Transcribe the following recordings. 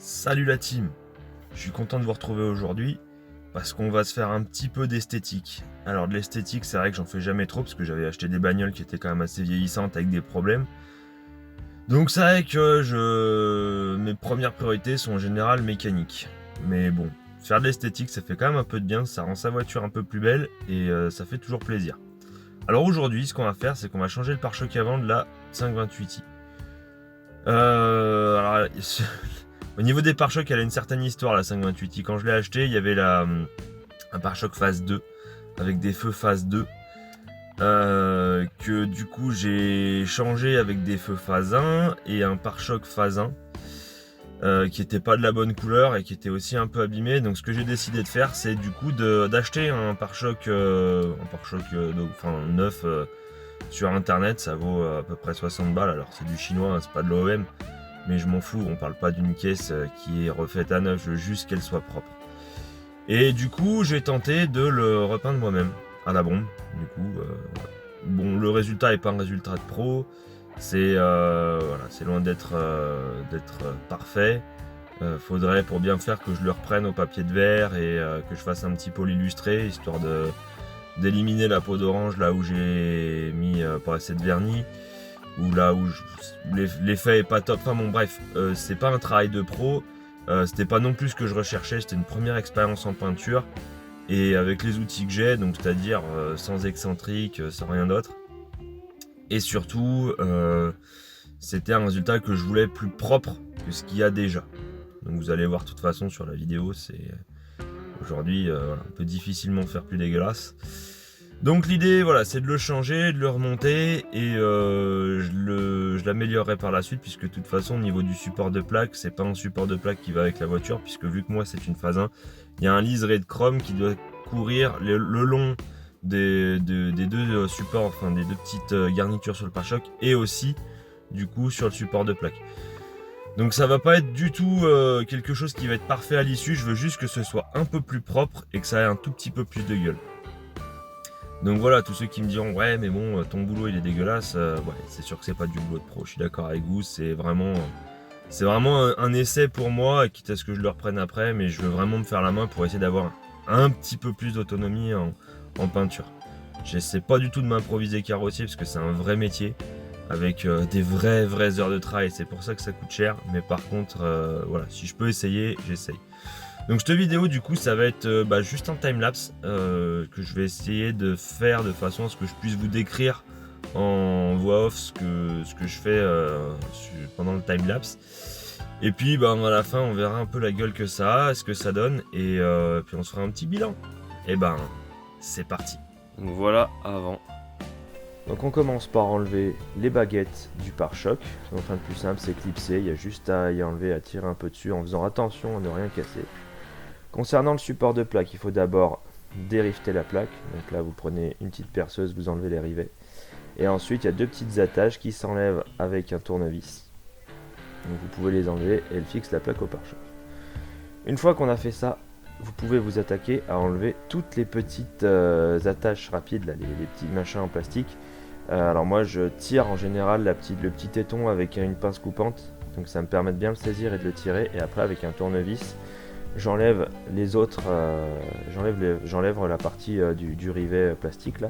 Salut la team, je suis content de vous retrouver aujourd'hui parce qu'on va se faire un petit peu d'esthétique. Alors de l'esthétique, c'est vrai que j'en fais jamais trop parce que j'avais acheté des bagnoles qui étaient quand même assez vieillissantes avec des problèmes. Donc c'est vrai que mes premières priorités sont en général mécaniques. Mais bon, faire de l'esthétique, ça fait quand même un peu de bien, ça rend sa voiture un peu plus belle et ça fait toujours plaisir. Alors aujourd'hui, ce qu'on va faire, c'est qu'on va changer le pare-choc avant de la 528i. Alors, au niveau des pare-chocs, elle a une certaine histoire, la 528i. Quand je l'ai acheté, il y avait un pare-choc phase 2 avec des feux phase 2 que du coup j'ai changé avec des feux phase 1 et un pare-choc phase 1 qui était pas de la bonne couleur et qui était aussi un peu abîmé. Donc ce que j'ai décidé de faire, c'est du coup d'acheter un pare-choc neuf sur internet. Ça vaut à peu près 60 balles. Alors c'est du chinois, hein, c'est pas de l'OEM. Mais je m'en fous, on parle pas d'une caisse qui est refaite à neuf, je veux juste qu'elle soit propre. Et du coup, j'ai tenté de le repeindre moi-même, à la bombe. Du coup, bon, le résultat est pas un résultat de pro, c'est voilà, c'est loin d'être parfait. Faudrait pour bien faire que je le reprenne au papier de verre et que je fasse un petit pôle illustré, histoire d'éliminer la peau d'orange là où j'ai mis pas assez de vernis ou là où l'effet est pas top. Enfin bon, bref, c'est pas un travail de pro. C'était pas non plus ce que je recherchais. C'était une première expérience en peinture et avec les outils que j'ai, donc c'est-à-dire sans excentrique, sans rien d'autre. Et surtout, c'était un résultat que je voulais plus propre que ce qu'il y a déjà. Donc vous allez voir de toute façon sur la vidéo, c'est aujourd'hui on peut difficilement faire plus dégueulasse. Donc l'idée, voilà, c'est de le changer, de le remonter et je l'améliorerai par la suite puisque de toute façon au niveau du support de plaque, c'est pas un support de plaque qui va avec la voiture puisque vu que moi c'est une phase 1, il y a un liseré de chrome qui doit courir le long des deux supports, enfin des deux petites garnitures sur le pare-choc et aussi du coup sur le support de plaque. Donc ça va pas être du tout quelque chose qui va être parfait à l'issue, je veux juste que ce soit un peu plus propre et que ça ait un tout petit peu plus de gueule. Donc voilà, tous ceux qui me diront ouais mais bon ton boulot il est dégueulasse, ouais c'est sûr que c'est pas du boulot de pro, je suis d'accord avec vous, c'est vraiment un essai pour moi, quitte à ce que je le reprenne après, mais je veux vraiment me faire la main pour essayer d'avoir un petit peu plus d'autonomie en peinture. J'essaie pas du tout de m'improviser carrossier parce que c'est un vrai métier avec des vraies heures de travail, c'est pour ça que ça coûte cher, mais par contre voilà, si je peux essayer, j'essaye. Donc cette vidéo du coup ça va être juste un timelapse que je vais essayer de faire de façon à ce que je puisse vous décrire en voix off ce que je fais pendant le timelapse. Et puis à la fin on verra un peu la gueule que ça a, ce que ça donne et puis on se fera un petit bilan. Et c'est parti. Donc voilà avant. Donc on commence par enlever les baguettes du pare-choc. Enfin le plus simple c'est clipser, il y a juste à y enlever, à tirer un peu dessus en faisant attention à ne rien casser. Concernant le support de plaque, il faut d'abord dérifter la plaque. Donc là, vous prenez une petite perceuse, vous enlevez les rivets. Et ensuite, il y a deux petites attaches qui s'enlèvent avec un tournevis. Donc vous pouvez les enlever et elles fixent la plaque au pare-choc. Une fois qu'on a fait ça, vous pouvez vous attaquer à enlever toutes les petites attaches rapides, là, les petits machins en plastique. Alors moi, je tire en général le petit téton avec une pince coupante. Donc ça me permet de bien le saisir et de le tirer. Et après, avec un tournevis, j'enlève les autres, j'enlève la partie du rivet plastique là.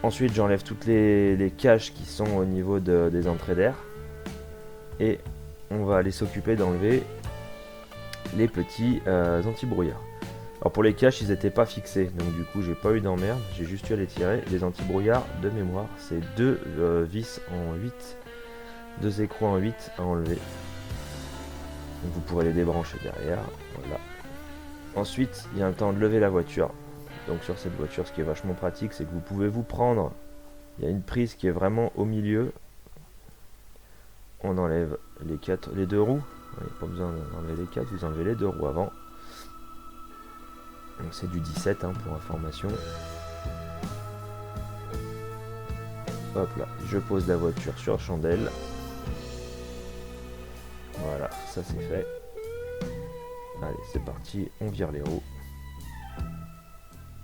Ensuite j'enlève toutes les caches qui sont au niveau des entrées d'air. Et on va aller s'occuper d'enlever les petits anti-brouillards. Alors pour les caches ils n'étaient pas fixés, donc du coup j'ai pas eu d'emmerde, j'ai juste eu à les tirer. Les anti-brouillards de mémoire, c'est deux vis en 8, deux écrous en 8 à enlever. Donc vous pourrez les débrancher derrière, voilà. Ensuite, il y a un temps de lever la voiture. Donc sur cette voiture, ce qui est vachement pratique, c'est que vous pouvez vous prendre, il y a une prise qui est vraiment au milieu. On enlève les deux roues. Il n'y a pas besoin d'enlever les quatre, vous enlevez les deux roues avant. Donc c'est du 17 pour information. Hop là, je pose la voiture sur chandelle. Voilà, ça c'est fait. Allez, c'est parti, on vire les roues.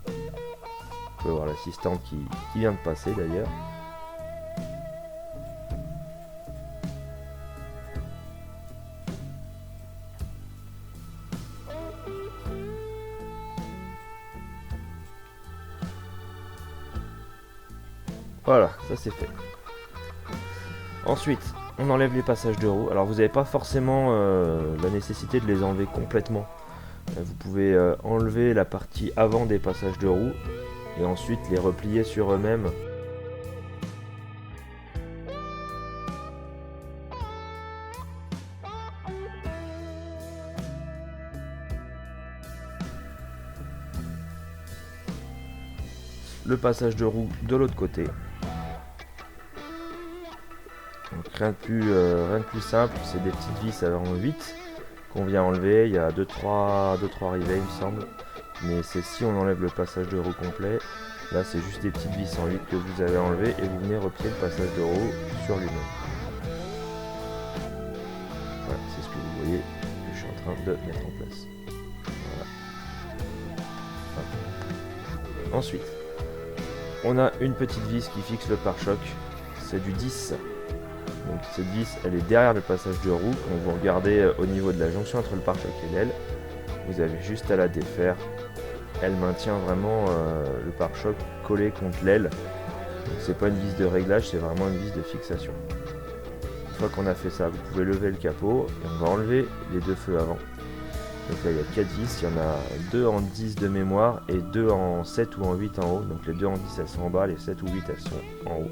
On peut voir l'assistante qui vient de passer d'ailleurs. Voilà, ça c'est fait. Ensuite, on enlève les passages de roues. Alors vous n'avez pas forcément la nécessité de les enlever complètement. Vous pouvez enlever la partie avant des passages de roues et ensuite les replier sur eux-mêmes. Le passage de roue de l'autre côté. Donc rien de plus simple, c'est des petites vis en 8 qu'on vient enlever. Il y a 2-3 rivets il me semble. Mais c'est si on enlève le passage de roue complet. Là c'est juste des petites vis en 8 que vous avez enlevé et vous venez replier le passage de roue sur lui-même. Voilà, c'est ce que vous voyez que je suis en train de mettre en place. Voilà. Ensuite, on a une petite vis qui fixe le pare-choc. C'est du 10. Donc cette vis elle est derrière le passage de roue. Quand vous regardez au niveau de la jonction entre le pare-choc et l'aile, vous avez juste à la défaire. Elle maintient vraiment le pare-choc collé contre l'aile. Donc c'est pas une vis de réglage, c'est vraiment une vis de fixation. Une fois qu'on a fait ça, vous pouvez lever le capot et on va enlever les deux feux avant. Donc là il y a 4 vis, il y en a 2 en 10 de mémoire et 2 en 7 ou en 8 en haut. Donc les 2 en 10 elles sont en bas, les 7 ou 8 elles sont en haut.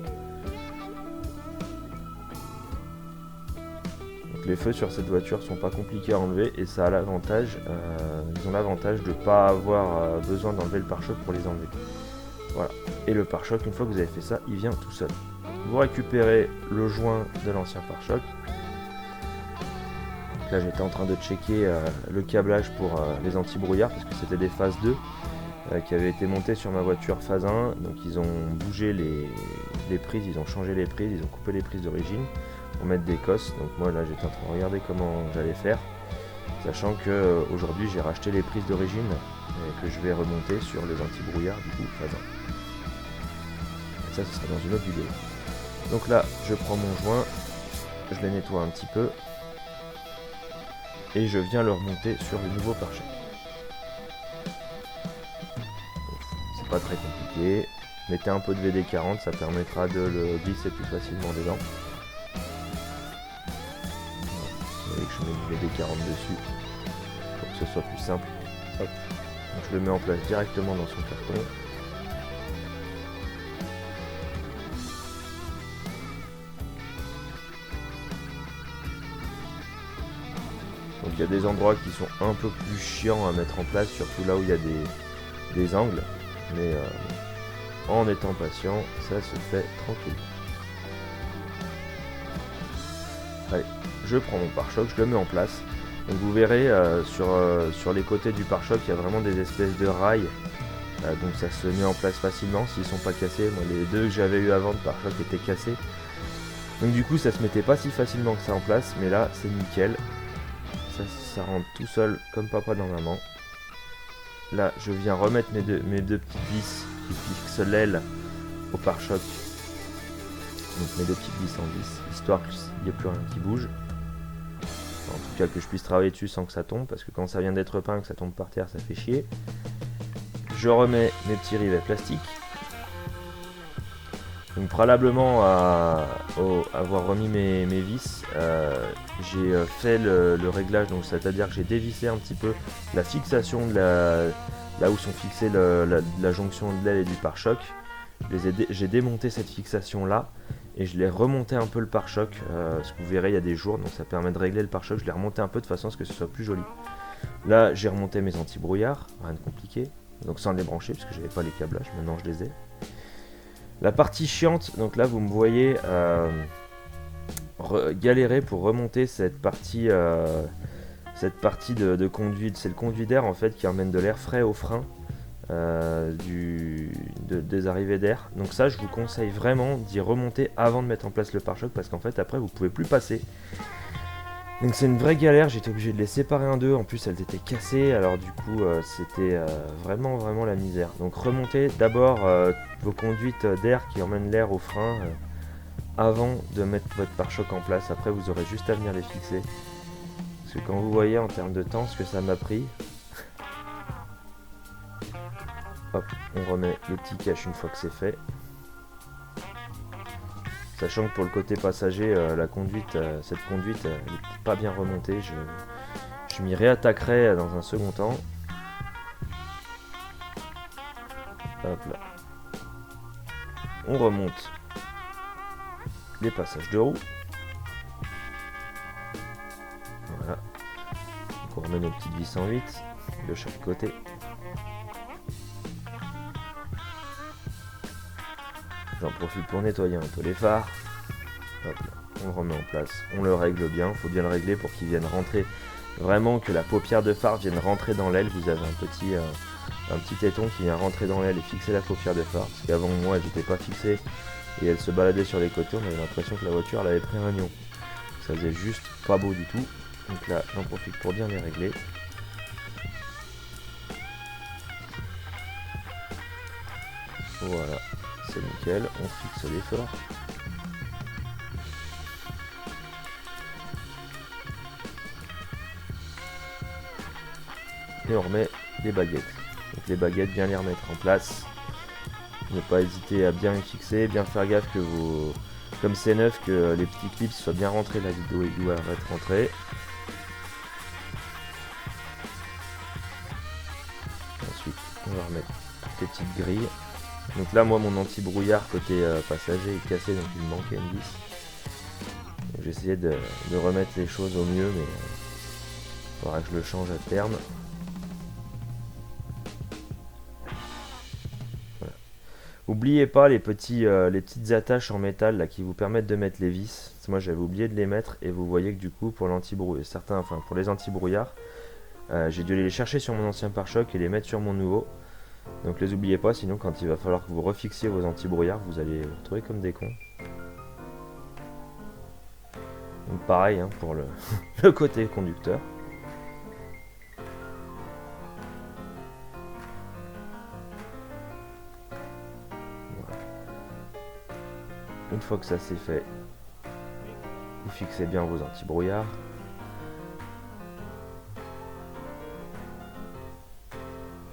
Les feux sur cette voiture sont pas compliqués à enlever et ça a l'avantage, ils ont l'avantage de ne pas avoir besoin d'enlever le pare-choc pour les enlever. Voilà. Et le pare-choc, une fois que vous avez fait ça, il vient tout seul. Vous récupérez le joint de l'ancien pare-choc. Là j'étais en train de checker le câblage pour les anti-brouillards parce que c'était des phases 2 qui avaient été montées sur ma voiture phase 1. Donc ils ont bougé les prises, ils ont changé les prises, ils ont coupé les prises d'origine pour mettre des cosses. Donc moi là j'étais en train de regarder comment j'allais faire, sachant que aujourd'hui j'ai racheté les prises d'origine et que je vais remonter sur les anti-brouillards du coup phase 1. Et ça ce sera dans une autre vidéo. Donc là je prends mon joint, je les nettoie un petit peu et je viens le remonter sur le nouveau pare-choc. C'est pas très compliqué, mettez un peu de VD40, ça permettra de le glisser plus facilement dedans. Je mets du VD40 dessus pour que ce soit plus simple. Hop. Donc je le mets en place directement dans son carton. Donc il y a des endroits qui sont un peu plus chiants à mettre en place, surtout là où il y a des angles. Mais en étant patient, ça se fait tranquille. Allez. Je prends mon pare-choc, je le mets en place. Donc vous verrez sur les côtés du pare-choc, il y a vraiment des espèces de rails. Donc ça se met en place facilement s'ils sont pas cassés. Moi les deux que j'avais eu avant de pare-choc étaient cassés. Donc du coup ça se mettait pas si facilement que ça en place, mais là c'est nickel. Ça rentre tout seul comme papa dans maman. Là je viens remettre mes deux petites vis qui fixent l'aile au pare-choc. Donc mes deux petites vis en vis, histoire qu'il n'y ait plus rien qui bouge. En tout cas que je puisse travailler dessus sans que ça tombe, parce que quand ça vient d'être peint, que ça tombe par terre, ça fait chier. Je remets mes petits rivets plastiques. Donc préalablement à avoir remis mes vis, j'ai fait le réglage, donc c'est-à-dire que j'ai dévissé un petit peu la fixation de là où sont fixées la jonction de l'aile et du pare-choc. J'ai démonté cette fixation là et je l'ai remonté un peu le pare-choc, ce que vous verrez il y a des jours, donc ça permet de régler le pare-choc. Je l'ai remonté un peu de façon à ce que ce soit plus joli. Là j'ai remonté mes anti-brouillards, rien de compliqué, donc sans les brancher parce que j'avais pas les câblages, maintenant je les ai. La partie chiante, donc là vous me voyez galérer pour remonter cette partie de conduite. C'est le conduit d'air en fait qui emmène de l'air frais au frein des arrivées d'air. Donc ça je vous conseille vraiment d'y remonter avant de mettre en place le pare-choc, parce qu'en fait après vous pouvez plus passer. Donc c'est une vraie galère, j'étais obligé de les séparer en deux, en plus elles étaient cassées, alors du coup c'était vraiment la misère. Donc remontez d'abord vos conduites d'air qui emmènent l'air au frein avant de mettre votre pare-choc en place. Après vous aurez juste à venir les fixer. Parce que quand vous voyez en termes de temps ce que ça m'a pris, hop, on remet le petit cache une fois que c'est fait. Sachant que pour le côté passager, la conduite, cette conduite, elle n'est pas bien remontée. Je m'y réattaquerai dans un second temps. Hop là. On remonte les passages de roue. Voilà. Donc on remet nos petites vis en 8 de chaque côté. J'en profite pour nettoyer un peu les phares. Hop là. On le remet en place, on le règle bien. Il faut bien le régler pour qu'il vienne rentrer. Vraiment que la paupière de phare vienne rentrer dans l'aile. Vous avez un petit téton qui vient rentrer dans l'aile et fixer la paupière de phare. Parce qu'avant moi elle n'était pas fixée et elle se baladait sur les côtés. On avait l'impression que la voiture elle avait pris un lion. Ça faisait juste pas beau du tout. Donc là j'en profite pour bien les régler. Voilà, c'est nickel. On fixe les phares. Et on remet les baguettes. Donc les baguettes, bien les remettre en place. Ne pas hésiter à bien les fixer, bien faire gaffe que comme c'est neuf, que les petits clips soient bien rentrés, la vidéo doit être rentrée. Ensuite, on va remettre les petites grilles. Donc là, moi, mon anti-brouillard côté passager est cassé, donc il me manquait une vis. J'ai essayé de remettre les choses au mieux, mais il faudra que je le change à terme. N'oubliez pas les petites attaches en métal là, qui vous permettent de mettre les vis. Moi j'avais oublié de les mettre et vous voyez que du coup pour pour les anti-brouillards, j'ai dû les chercher sur mon ancien pare-choc et les mettre sur mon nouveau. Donc les oubliez pas, sinon quand il va falloir que vous refixiez vos anti-brouillards, vous allez vous retrouver comme des cons. Donc pareil hein, pour le côté conducteur. Une fois que ça c'est fait, vous fixez bien vos anti-brouillards.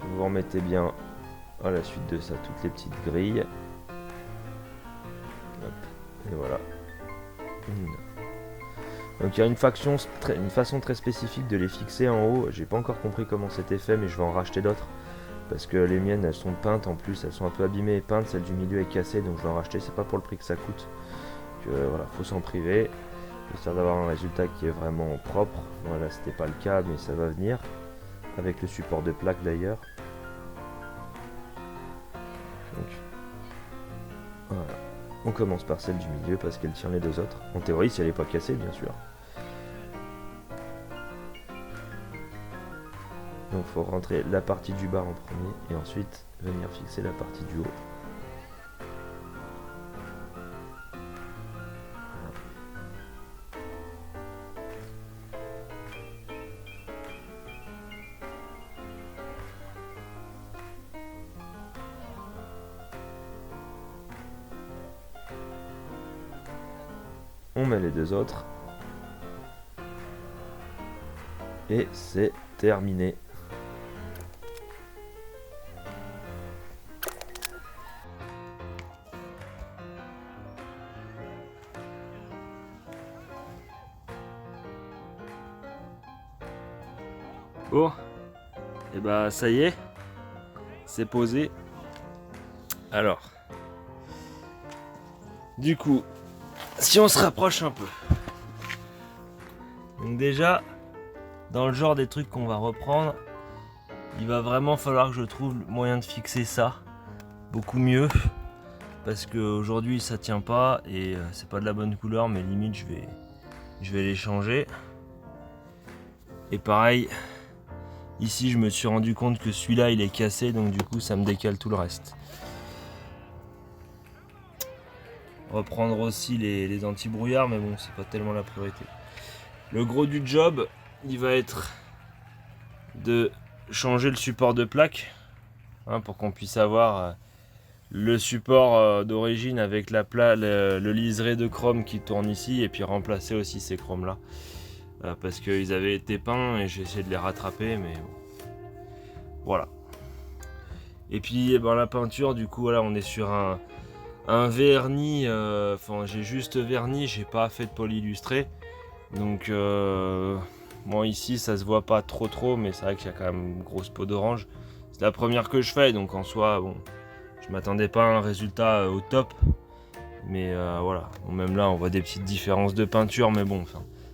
Vous remettez bien à la suite de ça toutes les petites grilles. Hop, et voilà. Donc il y a une façon très spécifique de les fixer en haut. J'ai pas encore compris comment c'était fait, mais je vais en racheter d'autres. Parce que les miennes elles sont peintes en plus, elles sont un peu abîmées et peintes, celle du milieu est cassée, donc je vais en racheter, c'est pas pour le prix que ça coûte. Voilà, faut s'en priver, histoire d'avoir un résultat qui est vraiment propre. Voilà, c'était pas le cas, mais ça va venir, avec le support de plaque d'ailleurs. Donc, voilà. On commence par celle du milieu parce qu'elle tient les deux autres. En théorie, si elle n'est pas cassée, bien sûr. Donc il faut rentrer la partie du bas en premier et ensuite venir fixer la partie du haut. On met les deux autres. Et c'est terminé. Bon, et bah ça y est, c'est posé. Alors, du coup, si on se rapproche un peu. Donc déjà, dans le genre des trucs qu'on va reprendre, il va vraiment falloir que je trouve le moyen de fixer ça beaucoup mieux. Parce qu'aujourd'hui ça tient pas et c'est pas de la bonne couleur, mais limite je vais les changer. Et pareil, ici je me suis rendu compte que celui-là il est cassé, donc du coup ça me décale tout le reste. Reprendre aussi les anti-brouillards, mais bon c'est pas tellement la priorité. Le gros du job, il va être de changer le support de plaque hein, pour qu'on puisse avoir le support d'origine avec le liseré de chrome qui tourne ici, et puis remplacer aussi ces chromes là parce qu'ils avaient été peints et j'ai essayé de les rattraper, mais bon. Voilà. Et puis la peinture, du coup voilà, on est sur un un vernis, j'ai juste vernis, j'ai pas fait de poli illustré. Donc bon, ici ça se voit pas trop, mais c'est vrai qu'il y a quand même une grosse peau d'orange. C'est la première que je fais, donc en soi, bon, je m'attendais pas à un résultat au top. Mais voilà, bon, même là on voit des petites différences de peinture, mais bon,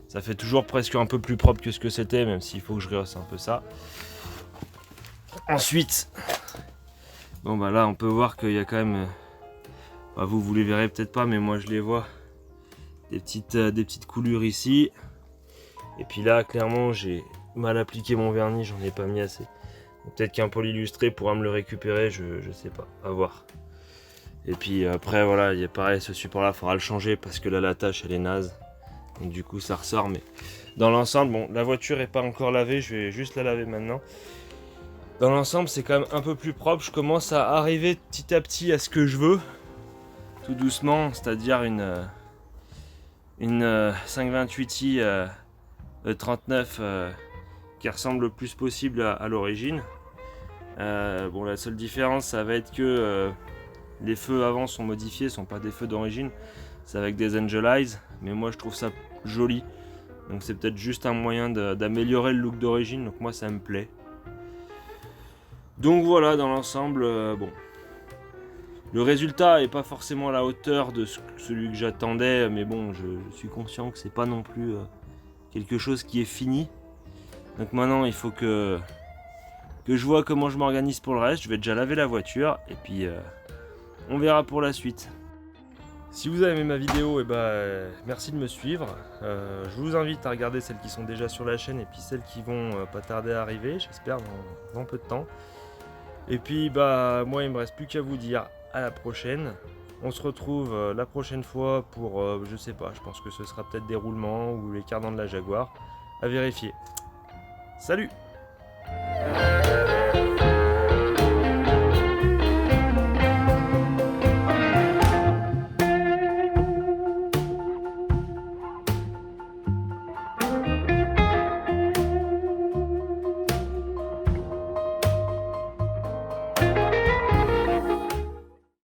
ça fait toujours presque un peu plus propre que ce que c'était, même s'il faut que je rehausse un peu ça. Ensuite, bon bah là on peut voir qu'il y a quand même, vous les verrez peut-être pas, mais moi je les vois, des petites coulures ici. Et puis là clairement j'ai mal appliqué mon vernis, j'en ai pas mis assez. Peut-être qu'un pôle illustré pourra me le récupérer, je sais pas, à voir. Et puis après voilà, il y a pareil, ce support là, il faudra le changer parce que là la tâche elle est naze. Donc du coup ça ressort, mais dans l'ensemble, bon, la voiture est pas encore lavée, je vais juste la laver maintenant. Dans l'ensemble c'est quand même un peu plus propre, je commence à arriver petit à petit à ce que je veux. Tout doucement, c'est-à-dire une 528i 39 qui ressemble le plus possible à l'origine. Bon, la seule différence ça va être que les feux avant sont modifiés, sont pas des feux d'origine, c'est avec des Angel Eyes, mais moi je trouve ça joli, donc c'est peut-être juste un moyen d'améliorer le look d'origine, donc moi ça me plaît. Donc voilà, dans l'ensemble, bon, le résultat est pas forcément à la hauteur de celui que j'attendais, mais bon, je suis conscient que c'est pas non plus quelque chose qui est fini. Donc maintenant il faut que je vois comment je m'organise pour le reste. Je vais déjà laver la voiture et puis on verra pour la suite. Si vous avez aimé ma vidéo, merci de me suivre. Je vous invite à regarder celles qui sont déjà sur la chaîne et puis celles qui vont pas tarder à arriver, j'espère dans peu de temps. Et puis moi il me reste plus qu'à vous dire à la prochaine. On se retrouve la prochaine fois pour, je sais pas, je pense que ce sera peut-être des roulements ou les cardans de la Jaguar. À vérifier. Salut!